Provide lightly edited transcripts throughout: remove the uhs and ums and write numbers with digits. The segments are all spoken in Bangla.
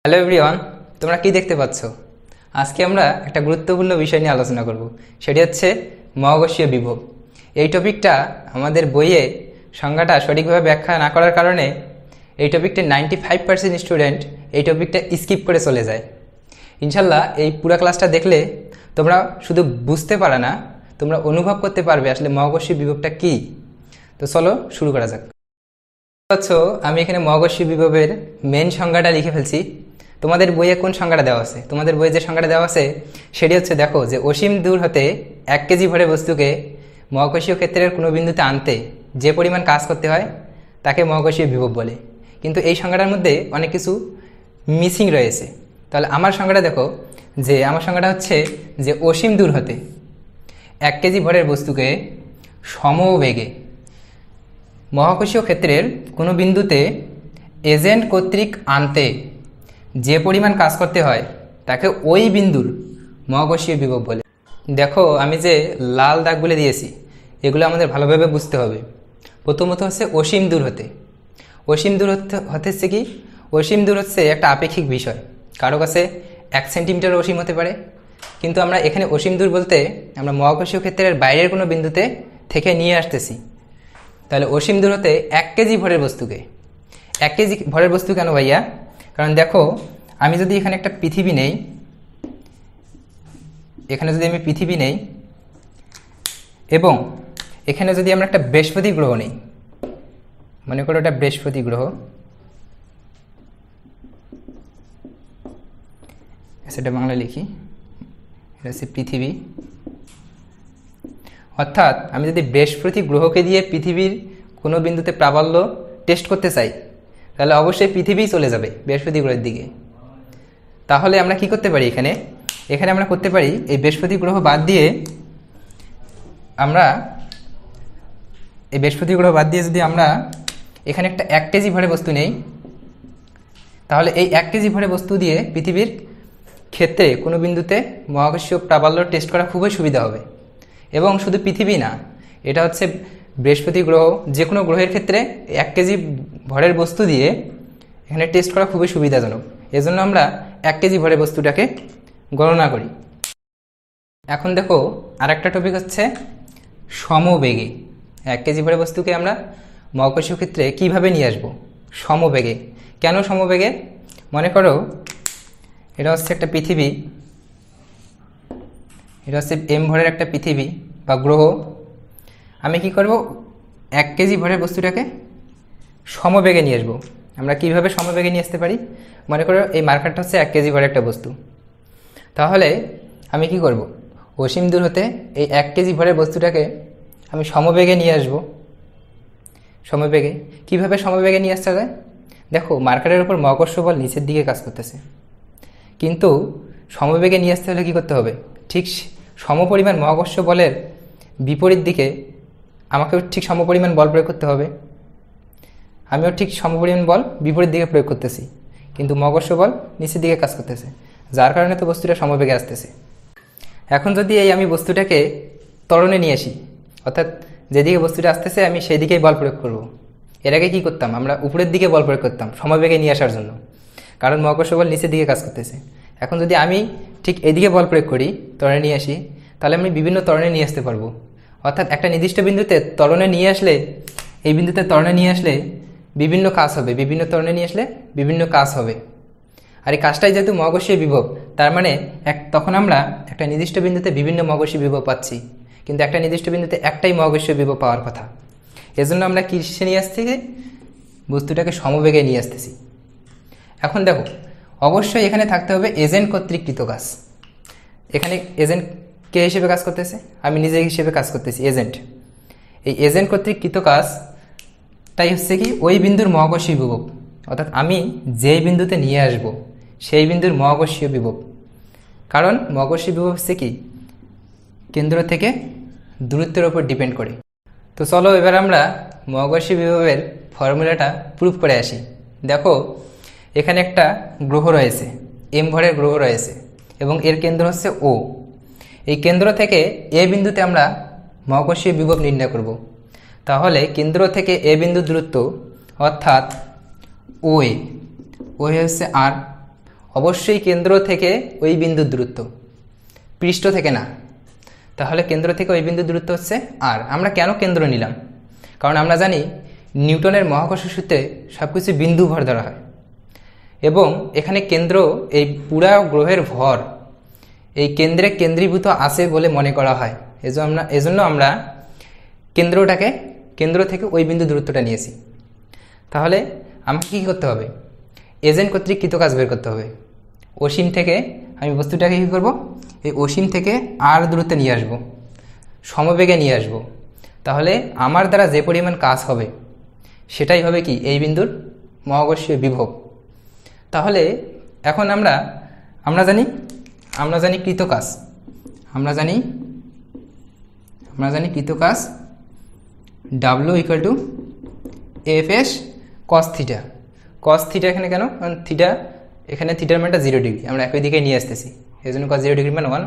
হ্যালো এভরিওয়ান, তোমরা কি দেখতে পাচ্ছ? আজকে আমরা একটা গুরুত্বপূর্ণ বিষয় নিয়ে আলোচনা করব। সেটি হচ্ছে মহাকর্ষীয় বিভব। এই টপিকটা আমাদের বইয়ে সংজ্ঞাটা সঠিকভাবে ব্যাখ্যা না করার কারণে এই টপিকটা 95% স্টুডেন্ট এই টপিকটা স্কিপ করে চলে যায়। ইনশাল্লাহ এই পুরো ক্লাসটা দেখলে তোমরা শুধু বুঝতে পারো না, তোমরা অনুভব করতে পারবে আসলে মহাকর্ষীয় বিভবটা কি। তো চলো শুরু করা যাক। আমি এখানে মহাকর্ষীয় বিভবের মেন সংজ্ঞাটা লিখে ফেলছি। তোমাদের বইয়ে কোন সংজ্ঞাটা দেওয়া আছে? তোমাদের বইয়ে যে সংজ্ঞাটা দেওয়া আছে সেটি হচ্ছে, দেখো, যে অসীম দূর হতে 1 কেজি ভরের বস্তুকে মহাকর্ষীয় ক্ষেত্রের কোনো বিন্দুতে আনতে যে পরিমাণ কাজ করতে হয় তাকে মহাকর্ষীয় বিভব বলে। কিন্তু এই সংজ্ঞাটার মধ্যে অনেক কিছু মিসিং রয়েছে। তাহলে আমার সংজ্ঞাটা দেখো, যে আমার সংজ্ঞাটা হচ্ছে যে অসীম দূর হতে 1 কেজি ভরের বস্তুকে সমবেগে মহাকর্ষীয় ক্ষেত্রের কোনো বিন্দুতে এজেন্ট কর্তৃক আনতে যে পরিমাণ কাজ করতে হয় তাকে ওই বিন্দুর মহাকর্ষীয় বিভব বলে। দেখো, আমি যে লাল দাগগুলো দিয়েছি এগুলো আমাদের ভালোভাবে বুঝতে হবে। প্রথমত হচ্ছে অসীম দূর হতে। অসীম দূর হচ্ছে কি? অসীম দূর হচ্ছে একটা আপেক্ষিক বিষয়। কারো কাছে 1 সেন্টিমিটার অসীম হতে পারে, কিন্তু আমরা এখানে অসীম দূর বলতে আমরা মহাকর্ষীয় ক্ষেত্রের বাইরের কোনো বিন্দুতে থেকে নিয়ে আসতেছি। তাহলে অসীম দূর হতে 1 কেজি ভরের বস্তুকে, 1 কেজি ভরের বস্তু কেন ভাইয়া? কারণ দেখো, আমি যদি এখানে একটা পৃথিবী নেই, এখানে যদি আমি পৃথিবী নেই এবং এখানে যদি আমরা একটা বৃহস্পতি গ্রহ নেই, মনে করো এটা বৃহস্পতি গ্রহ, সেটা বাংলা লিখি, এটা হচ্ছে পৃথিবী। অর্থাৎ আমি যদি বৃহস্পতি গ্রহকে দিয়ে পৃথিবীর কোনো বিন্দুতে প্রাবল্য টেস্ট করতে চাই তাহলে অবশ্যই পৃথিবী চলে যাবে বৃহস্পতি গ্রহের দিকে। তাহলে আমরা কি করতে পারি? এখানে আমরা করতে পারি এই বৃহস্পতি গ্রহ বাদ দিয়ে, আমরা এই বৃহস্পতি গ্রহ বাদ দিয়ে যদি আমরা এখানে একটা 1 কেজি ভরের বস্তু নেই, তাহলে এই 1 কেজি ভরের বস্তু দিয়ে পৃথিবীর ক্ষেত্রে কোনো বিন্দুতে মহাকর্ষীয় প্রাবল্য টেস্ট করা খুবই সুবিধা হবে। এবং শুধু পৃথিবী না, এটা হচ্ছে বৃহস্পতি গ্রহ, যে কোনো গ্রহের ক্ষেত্রে 1 কেজি ভরের বস্তু দিয়ে এখানে টেস্ট করা খুবই সুবিধাজনক। এজন্য আমরা 1 কেজি ভরের বস্তুটাকে গণনা করি। এখন দেখো, আরেকটা টপিক হচ্ছে সমবেগে। 1 কেজি ভরের বস্তুকে আমরা মহাকর্ষীয় ক্ষেত্রে কিভাবে নিয়ে আসবো? সমবেগে। কেন সমবেগে? মনে করো এটা হচ্ছে একটা পৃথিবী, এটা হচ্ছে m ভরের একটা পৃথিবী বা গ্রহ। আমি কি করব? 1 কেজি ভরের বস্তুটাকে সমবেগে নিয়ে আসবো। আমরা কিভাবে সমবেগে নিয়ে আসতে পারি? মনে করো এই মার্কারটা হচ্ছে 1 কেজি ভরের একটা বস্তু। তাহলে আমি কি করব? অসীম দূর হতে এই 1 কেজি ভরের বস্তুটাকে আমি সমবেগে নিয়ে আসব। সমবেগে কিভাবে সমবেগে নিয়ে আসতে যায়? দেখো, মার্কারের উপর মহাকর্ষ বল নিচের দিকে কাজ করতেছে, কিন্তু সমবেগে নিয়ে আসতে হলে কী করতে হবে? ঠিক সমপরিমাণ মহাকর্ষ বলের বিপরীত দিকে আমাকেও ঠিক সমপরিমাণ বল প্রয়োগ করতে হবে। আমিও ঠিক সমপরিমাণ বল বিপরীত দিকে প্রয়োগ করতেছি, কিন্তু মহাকর্ষ বল নিচের দিকে কাজ করতেছে, যার কারণে তো বস্তুটা সমবেগে আসতেছে। এখন যদি আমি বস্তুটাকে ত্বরণে নিয়ে আসি, অর্থাৎ যেদিকে বস্তুটা আসতেছে আমি সেই দিকেই বল প্রয়োগ করব। এর আগে কী করতাম? আমরা উপরের দিকে বল প্রয়োগ করতাম সমবেগে নিয়ে আসার জন্য, কারণ মহাকর্ষ বল নিচের দিকে কাজ করতেছে। এখন যদি আমি ঠিক এদিকে বল প্রয়োগ করি, ত্বরণে নিয়ে আসি, তাহলে আমি বিভিন্ন ত্বরণে নিয়ে আসতে পারবো। অর্থাৎ একটা নির্দিষ্ট বিন্দুতে ত্বরণে নিয়ে আসলে, এই বিন্দুতে ত্বরণে নিয়ে আসলে বিভিন্ন কাজ হবে, বিভিন্ন ত্বরণে নিয়ে আসলে বিভিন্ন কাজ হবে। আর এই কাজটাই যেহেতু মহাকর্ষীয় বিভব, তার মানে তখন আমরা একটা নির্দিষ্ট বিন্দুতে বিভিন্ন মহাকর্ষীয় বিভব পাচ্ছি, কিন্তু একটা নির্দিষ্ট বিন্দুতে একটাই মহাকর্ষীয় বিভব পাওয়ার কথা। এজন্য আমরা কিসে নিয়ে আসছি? বস্তুটাকে সমবেগে নিয়ে আসতেছি। এখন দেখো, অবশ্যই এখানে থাকতে হবে এজেন্ট কর্তৃক কৃত কাজ। এখানে এজেন্ট কে হিসেবে কাজ করতেছে? আমি নিজে হিসেবে কাজ করতেছি, এজেন্ট। এই এজেন্ট কর্তৃক কৃত কাজ তাই হচ্ছে কি ওই বিন্দুর মহাকর্ষীয় বিভব, অর্থাৎ আমি যেই বিন্দুতে নিয়ে আসব সেই বিন্দুর মহাকর্ষীয় বিভব। কারণ মহাকর্ষীয় বিভব হচ্ছে কি কেন্দ্র থেকে দূরত্বের উপর ডিপেন্ড করে। তো চলো এবার আমরা মহাকর্ষীয় বিভবের ফর্মুলাটা প্রুফ করে আসি। দেখো, এখানে একটা গ্রহ রয়েছে, m ভরের গ্রহ রয়েছে এবং এর কেন্দ্র হচ্ছে O। এই কেন্দ্র থেকে এ বিন্দুতে আমরা মহাকর্ষীয় বিভব নির্ণয় করব। তাহলে কেন্দ্র থেকে এ বিন্দু দূরত্ব, অর্থাৎ OA হচ্ছে R, অবশ্যই কেন্দ্র থেকে ওই বিন্দুর দূরত্ব, পৃষ্ঠ থেকে না। তাহলে কেন্দ্র থেকে ওই বিন্দুর দূরত্ব হচ্ছে আর। আমরা কেন কেন্দ্র নিলাম? কারণ আমরা জানি নিউটনের মহাকর্ষ সূত্রে সব কিছু বিন্দু ভর ধরা হয়, এবং এখানে কেন্দ্র, এই পুরা গ্রহের ভর এই কেন্দ্রে কেন্দ্রীভূত আছে বলে মনে করা হয়। এজন্য আমরা কেন্দ্র থেকে ওই বিন্দু দূরত্বটা নিয়েছি। তাহলে আমাকে কী করতে হবে? এজেন্ট কর্তৃক কৃত কাজ বের করতে হবে। অসীম থেকে আমি বস্তুটাকে কী করব? এই অসীম থেকে আর দূরত্বে নিয়ে আসব, সমবেগে নিয়ে আসব। তাহলে আমার দ্বারা যে পরিমাণ কাজ হবে সেটাই হবে কি? এই বিন্দুর মহাকর্ষীয় বিভব। তাহলে এখন আমরা জানি কৃত কাজ, আমরা জানি কৃত কাজ W = Fs cos theta. cos theta এখানে কেন? কারণ এখানে থিটার মানটা 0 ডিগ্রি, আমরা একই দিকে নিয়ে আসতেছি, এই জন্য cos 0 ডিগ্রি মান 1,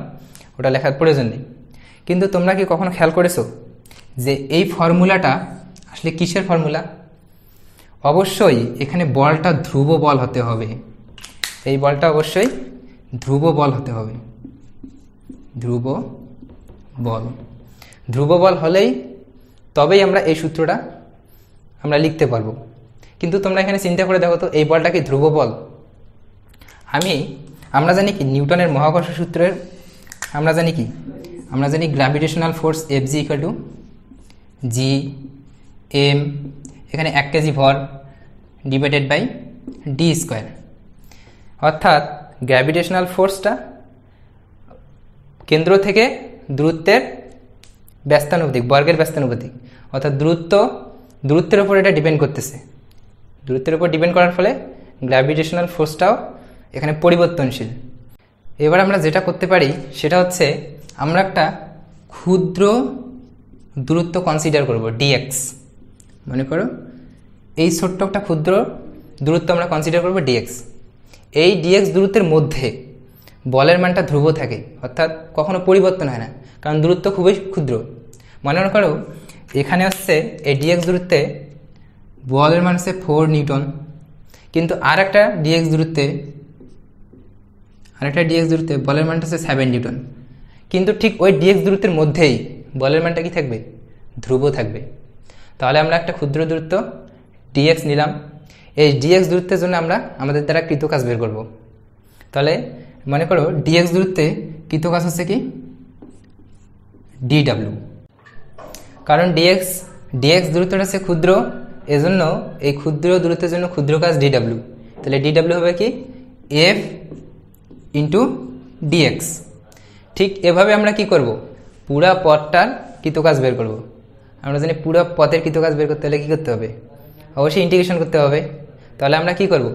ওটা লেখার প্রয়োজন নেই। কিন্তু তোমরা কি কখনো খেয়াল করেছো যে এই ফর্মুলাটা আসলে কিসের ফর্মুলা? অবশ্যই এখানে বলটা ধ্রুব বল হতে হবে। এই বলটা অবশ্যই ধ্রুব বল হতে হবে, ধ্রুব বল হলেই তবেই আমরা এই সূত্রটা আমরা লিখতে পারবো। কিন্তু তোমরা এখানে চিন্তা করে দেখো তো, এই বলটা কি ধ্রুব বল? আমরা জানি কি নিউটনের মহাকর্ষ সূত্রের আমরা জানি গ্র্যাভিটেশনাল ফোর্স Fg = Gm, এখানে 1 কেজি ভর /d²। অর্থাৎ গ্র্যাভিটেশনাল ফোর্সটা কেন্দ্র থেকে দূরত্বের ব্যস্তানুপাতিক, বর্গের ব্যস্তানুপাতিক। অর্থাৎ দূরত্বের উপর এটা ডিপেন্ড করতেছে। দূরত্বের উপর ডিপেন্ড করার ফলে গ্র্যাভিটেশনাল ফোর্সটাও এখানে পরিবর্তনশীল। এবার আমরা যেটা করতে পারি সেটা হচ্ছে আমরা একটা ক্ষুদ্র দূরত্ব কনসিডার করব, dx। মনে করো এই ছোট্ট একটা ক্ষুদ্র দূরত্ব আমরা কনসিডার করব dx। এই dx দূরত্বের মধ্যে বলের মানটা ধ্রুব থাকে, অর্থাৎ কখনো পরিবর্তন হয় না, কারণ দূরত্ব খুবই ক্ষুদ্র। মনে করো এখানে হচ্ছে এই dx দূরত্বে বলের মান হচ্ছে 4 নিউটন, কিন্তু আর একটা dx দূরত্বে বলের মানটা হচ্ছে 7 নিউটন। কিন্তু ঠিক ওই dx দূরত্বের মধ্যেই বলের মানটা কি থাকবে? ধ্রুব থাকবে। তাহলে আমরা একটা ক্ষুদ্র দূরত্ব dx নিলাম। এই dx দূরত্বের জন্য আমরা আমাদের দ্বারা কৃত কাজ বের করব। তাহলে মনে করো dx দূরত্বে কৃত কাজ হচ্ছে কি? dw। কারণ dx দূরত্বটা হচ্ছে ক্ষুদ্র, এজন্য এই ক্ষুদ্র দূরত্বের জন্য ক্ষুদ্র কাজ dw। তাহলে dw হবে কি? F × dx। ঠিক এভাবে আমরা কি করব? পুরা পথটার কৃত কাজ বের করব। আমরা জানি পুরো পথের কৃত কাজ বের করতে হলে কী করতে হবে? অবশ্যই ইন্টিগ্রেশন করতে হবে। তাহলে আমরা কি করব?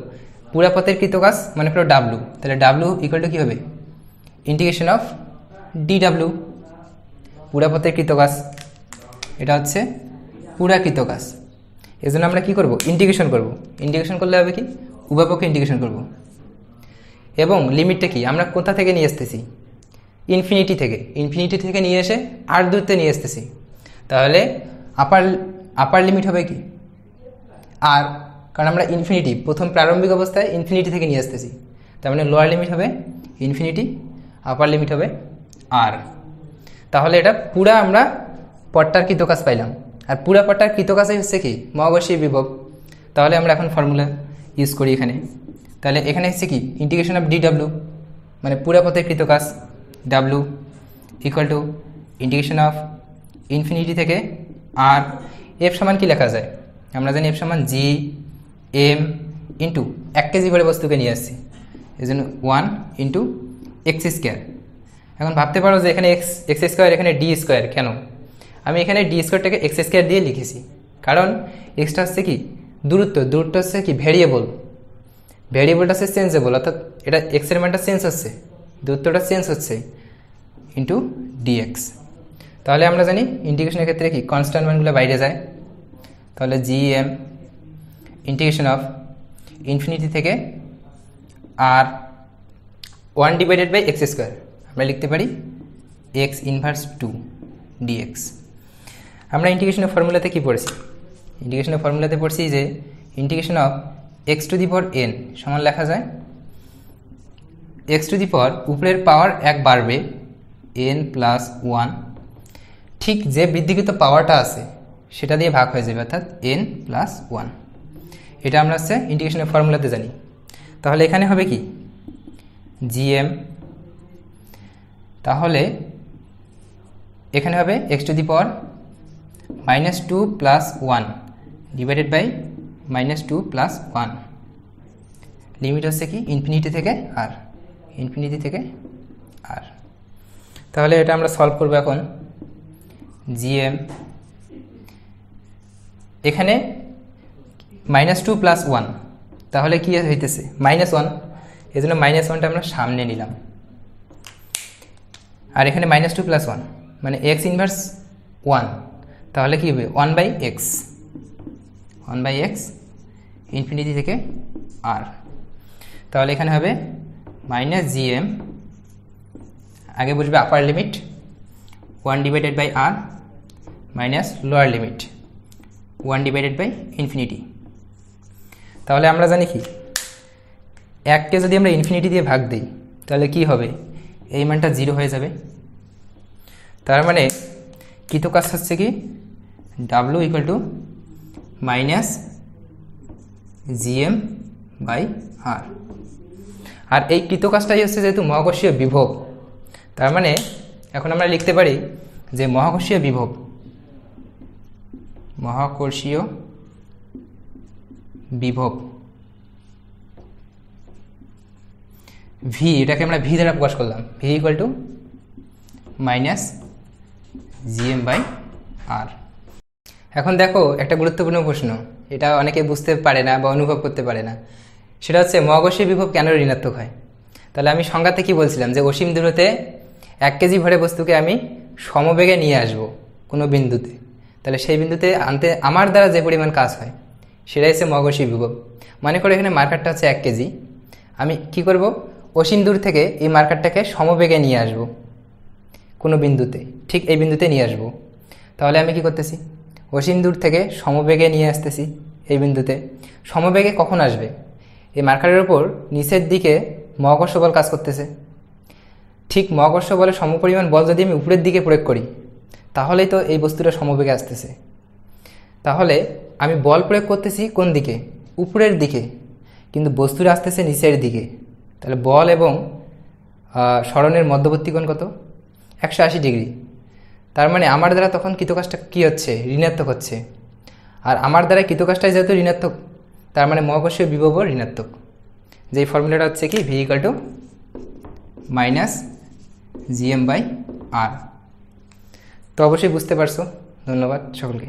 পুরা পথের কৃত কাজ মনে করো w, তাহলে w = কি হবে? Integration of dw। পুরা পথের কৃত কাজ, এটা হচ্ছে পুরা কৃত কাজ। এজন্য আমরা কি করব? ইন্টিগ্রেশন করব। ইন্টিগ্রেশন করলে হবে কি? উভয় পক্ষে ইন্টিগ্রেশন করব। এবং লিমিটটা কি? আমরা কোথা থেকে নিয়ে আসতেছি? ইনফিনিটি থেকে নিয়ে এসে আর দূরত্বে নিয়ে আসতেছি। তাহলে আপার লিমিট হবে কি? আর, কারণ আমরা ইনফিনিটি প্রথম প্রারম্ভিক অবস্থায় ইনফিনিটি থেকে নিয়ে আসতেছি, তার মানে লোয়ার লিমিট হবে ইনফিনিটি, আপার লিমিট হবে আর। তাহলে এটা পুরা আমরা পথটার কৃত কাজ পাইলাম। আর পুরা পথটার কৃত কাজই হচ্ছে কি? মহাকর্ষীয় বিভব। তাহলে আমরা এখন ফর্মুলা ইউজ করি এখানে। তাহলে এখানে হচ্ছে কি? ইন্টিগ্রেশন অফ dw, মানে পুরা পথের কৃত কাজ w = ইন্টিগ্রেশন অফ ইনফিনিটি থেকে আর। f সমান কি লেখা যায়? আমরা জানি f সমান Gm × 1 কেজি ভরে বস্তুকে নিয়ে আসছি, এই জন্য 1 × x²। এখন ভাবতে পারো যে এখানে x², এখানে d², কেন? আমি এখানে d²টাকে x² দিয়ে লিখেছি, কারণ এক্সটা হচ্ছে কি? দূরত্ব হচ্ছে কি? ভেরিয়েবলটা হচ্ছে চেঞ্জেবল, অর্থাৎ এটা x এর মানটা চেঞ্জ হচ্ছে, দূরত্বটা চেঞ্জ হচ্ছে × dx। তাহলে আমরা জানি ইন্টিগ্রেশনের ক্ষেত্রে কি? কনস্ট্যান্ট মানগুলো বাইরে যায়। তাহলে Gm ইন্টিগ্রেশন অফ ইনফিনিটি থেকে আর 1/x², আমরা লিখতে পারি x ইনভার্স 2 dx। আমরা ইন্টিগ্রেশনের ফর্মুলাতে কি পড়ছি? ইন্টিগ্রেশনের ফর্মুলাতে পড়ছি যে ইন্টিগ্রেশন অফ x⁴n সমান লেখা যায় এক্স টু দি পাওয়ার উপরের পাওয়ার এক বাড়বে n প্লাস ওয়ান, ঠিক যে বৃদ্ধিকৃত পাওয়ারটা আছে সেটা দিয়ে ভাগ হয়ে যাবে, অর্থাৎ n প্লাস ওয়ান। এটা আমরা হচ্ছে ইন্টিগ্রেশনের ফর্মুলাতে জানি। তাহলে এখানে হবে কি gm, তাহলে এখানে হবে x to the power -2 plus one divided by -2 plus one, limit হচ্ছে কি ইনফিনিটি থেকে আর, ইনফিনিটি থেকে আর। তাহলে এটা আমরা সলভ করব এখন। gm এখানে -2 প্লাস ওয়ান, তাহলে কি হইতেছে -1, এই জন্য -1টা আমরা সামনে নিলাম। আর এখানে -2 প্লাস ওয়ান মানে এক্স ইনভার্স 1, তাহলে কি হবে 1/x, 1/x ইনফিনিটি থেকে আর। তাহলে এখানে হবে -gm, আগে বুঝবে আপার লিমিট 1 ডিভাইডেড বাই আর minus lower limit 1 divided by infinity. তাহলে আমরা জানি কি এককে যদি আমরা ইনফিনিটি দিয়ে ভাগ দিই তাহলে কি হবে, এই মানটা 0 হয়ে যাবে। তার মানে কৃতকাজ হচ্ছে কি w equal to -gm by r. আর এই কৃতকাজটাই হচ্ছে যেহেতু মহাকর্ষীয় বিভব, তার মানে এখন আমরা লিখতে পারি যে মহাকর্ষীয় বিভব, মহাকর্ষীয় বিভব ভি, এটাকে আমরা ভি দ্বারা প্রকাশ করলাম, V equal to -gm by r. এখন দেখো একটা গুরুত্বপূর্ণ প্রশ্ন, এটা অনেকে বুঝতে পারে না বা অনুভব করতে পারে না, সেটা হচ্ছে মহাকর্ষীয় বিভব কেন ঋণাত্মক হয়। তাহলে আমি সংজ্ঞাতে কি বলছিলাম যে অসীম দূরত্বে 1 কেজি ভরে বস্তুকে আমি সমবেগে নিয়ে আসব কোনো বিন্দুতে, তাহলে সেই বিন্দুতে আনতে আমার দ্বারা যে পরিমাণ কাজ হয় সেটাই হচ্ছে মহাকর্ষীয় বিভব। মনে করো এখানে মার্কারটা হচ্ছে 1 কেজি, আমি কি করব অসীম দূর থেকে এই মার্কারটাকে সমবেগে নিয়ে আসব কোনো বিন্দুতে, ঠিক এই বিন্দুতে নিয়ে আসব। তাহলে আমি কি করতেছি অসীম দূর থেকে সমবেগে নিয়ে আসতেছি এই বিন্দুতে। সমবেগে কখন আসবে, এই মার্কারের উপর নিচের দিকে মহাকর্ষ বল কাজ করতেছে, ঠিক মহাকর্ষ বলের সমপরিমাণ বল যদি আমি উপরের দিকে প্রয়োগ করি তাহলেই তো এই বস্তুটা সমবেগে আসতেছে। তাহলে আমি বল প্রয়োগ করতেছি কোন দিকে, উপরের দিকে, কিন্তু বস্তুটা আসতেছে নিচের দিকে। তাহলে বল এবং সরণের মধ্যবর্তী কোণ কত, 180 ডিগ্রি। তার মানে আমার দ্বারা তখন কৃতকাজটা কী হচ্ছে, ঋণাত্মক হচ্ছে। আর আমার দ্বারা কৃতকাজটাই যেহেতু ঋণাত্মক, তার মানে মহাকর্ষীয় বিভবও ঋণাত্মক। যেই ফর্মুলাটা হচ্ছে কি V equal to -gm by r. তো অবশ্যই বুঝতে পারছো। ধন্যবাদ সকলকে।